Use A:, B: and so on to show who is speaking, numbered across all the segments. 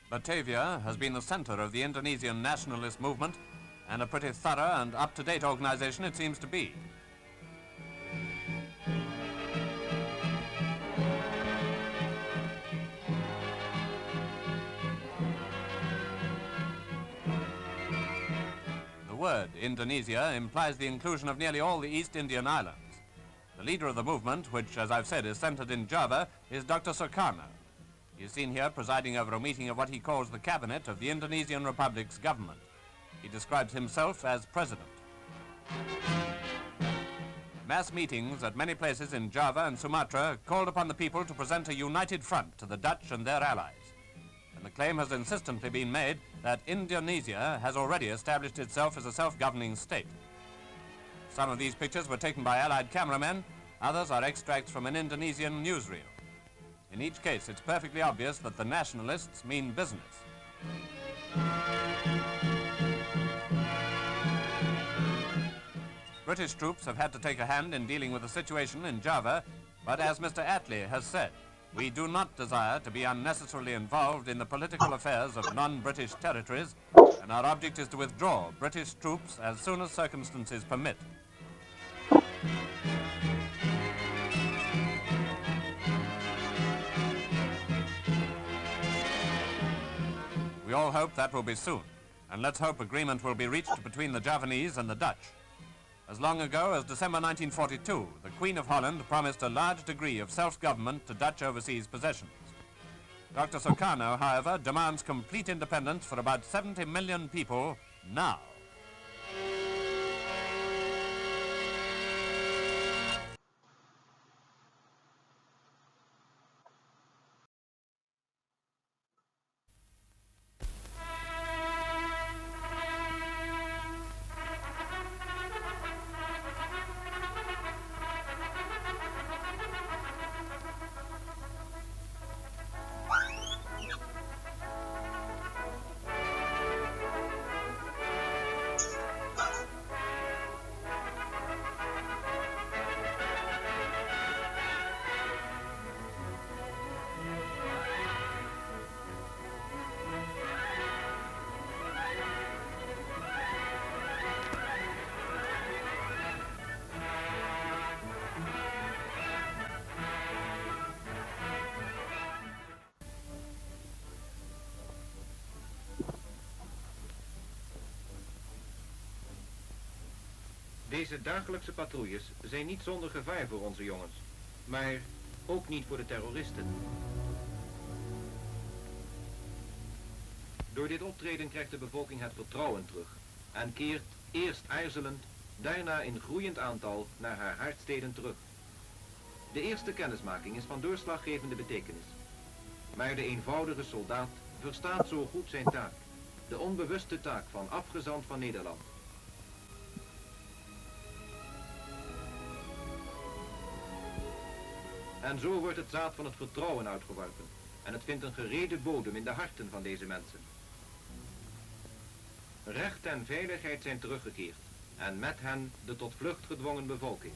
A: Batavia has been the center of the Indonesian nationalist movement, and a pretty thorough and up-to-date organization it seems to be. The word Indonesia implies the inclusion of nearly all the East Indian islands. The leader of the movement, which, as I've said, is centered in Java, is Dr. Sukarno. He is seen here presiding over a meeting of what he calls the cabinet of the Indonesian Republic's government. He describes himself as president. Mass meetings at many places in Java and Sumatra called upon the people to present a united front to the Dutch and their allies. And the claim has insistently been made that Indonesia has already established itself as a self-governing state. Some of these pictures were taken by Allied cameramen, others are extracts from an Indonesian newsreel. In each case, it's perfectly obvious that the nationalists mean business. British troops have had to take a hand in dealing with the situation in Java, but as Mr. Attlee has said, we do not desire to be unnecessarily involved in the political affairs of non-British territories, and our object is to withdraw British troops as soon as circumstances permit. We all hope that will be soon, and let's hope agreement will be reached between the Javanese and the Dutch. As long ago as December 1942, the Queen of Holland promised a large degree of self-government to Dutch overseas possessions. Dr. Sukarno, however, demands complete independence for about 70 million people now.
B: Deze dagelijkse patrouilles zijn niet zonder gevaar voor onze jongens, maar ook niet voor de terroristen. Door dit optreden krijgt de bevolking het vertrouwen terug en keert eerst aarzelend, daarna in groeiend aantal naar haar haardsteden terug. De eerste kennismaking is van doorslaggevende betekenis. Maar de eenvoudige soldaat verstaat zo goed zijn taak, de onbewuste taak van afgezant van Nederland. En zo wordt het zaad van het vertrouwen uitgeworpen en het vindt een gerede bodem in de harten van deze mensen. Recht en veiligheid zijn teruggekeerd en met hen de tot vlucht gedwongen bevolking.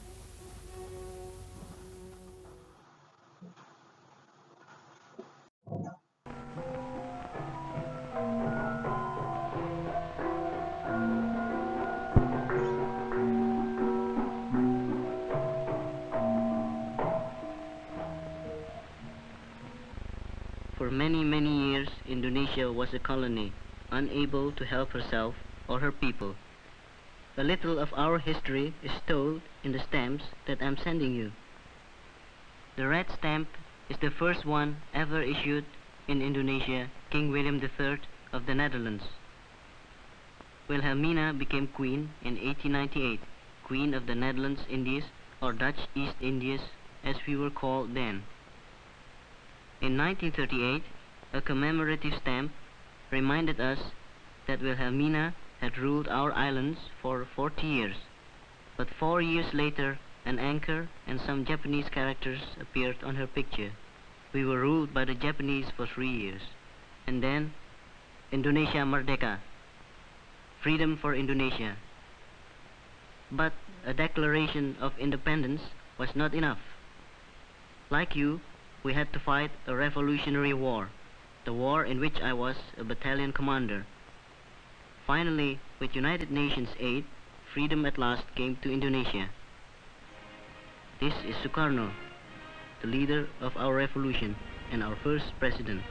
C: For many years, Indonesia was a colony, unable to help herself or her people. A little of our history is told in the stamps that I'm sending you. The red stamp is the first one ever issued in Indonesia, King William III of the Netherlands. Wilhelmina became queen in 1898, Queen of the Nederlands-Indies, or Dutch East Indies as we were called then. In 1938, a commemorative stamp reminded us that Wilhelmina had ruled our islands for 40 years. But 4 years later, an anchor and some Japanese characters appeared on her picture. We were ruled by the Japanese for 3 years. And then, Indonesia Merdeka, freedom for Indonesia. But a declaration of independence was not enough. Like you, we had to fight a revolutionary war, the war in which I was a battalion commander. Finally, with United Nations aid, freedom at last came to Indonesia. This is Sukarno, the leader of our revolution and our first president.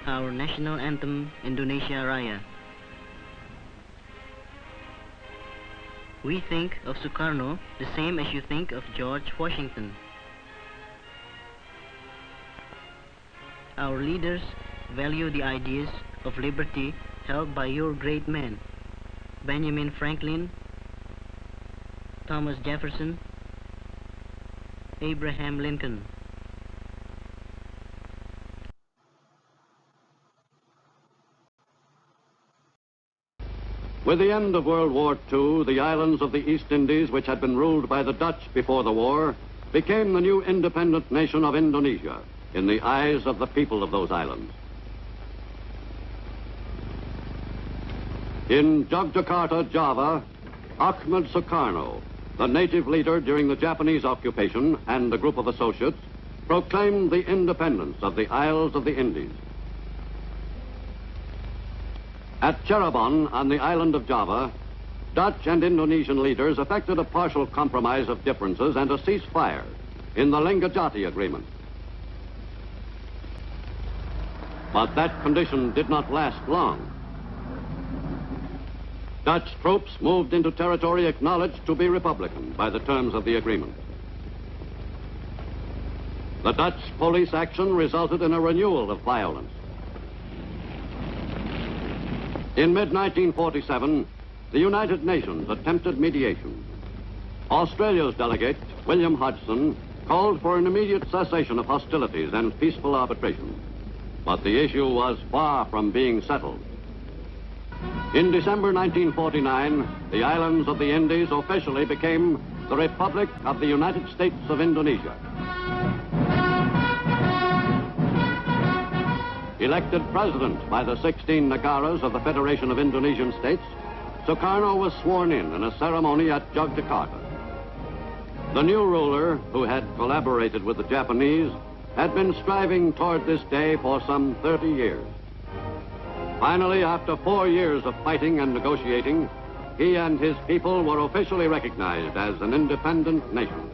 C: Our national anthem, Indonesia Raya. We think of Sukarno the same as you think of George Washington. Our leaders value the ideas of liberty held by your great men, Benjamin Franklin, Thomas Jefferson, Abraham Lincoln.
D: With the end of World War II, the islands of the East Indies, which had been ruled by the Dutch before the war, became the new independent nation of Indonesia in the eyes of the people of those islands. In Yogyakarta, Java, Ahmed Sukarno, the native leader during the Japanese occupation, and a group of associates, proclaimed the independence of the Isles of the Indies. At Cirebon, on the island of Java, Dutch and Indonesian leaders effected a partial compromise of differences and a ceasefire in the Linggadjati Agreement. But that condition did not last long. Dutch troops moved into territory acknowledged to be Republican by the terms of the agreement. The Dutch police action resulted in a renewal of violence. In mid-1947, the United Nations attempted mediation. Australia's delegate, William Hodgson, called for an immediate cessation of hostilities and peaceful arbitration. But the issue was far from being settled. In December 1949, the islands of the Indies officially became the Republic of the United States of Indonesia. Elected president by the 16 Nagaras of the Federation of Indonesian States, Sukarno was sworn in a ceremony at Yogyakarta. The new ruler, who had collaborated with the Japanese, had been striving toward this day for some 30 years. Finally, after 4 years of fighting and negotiating, he and his people were officially recognized as an independent nation.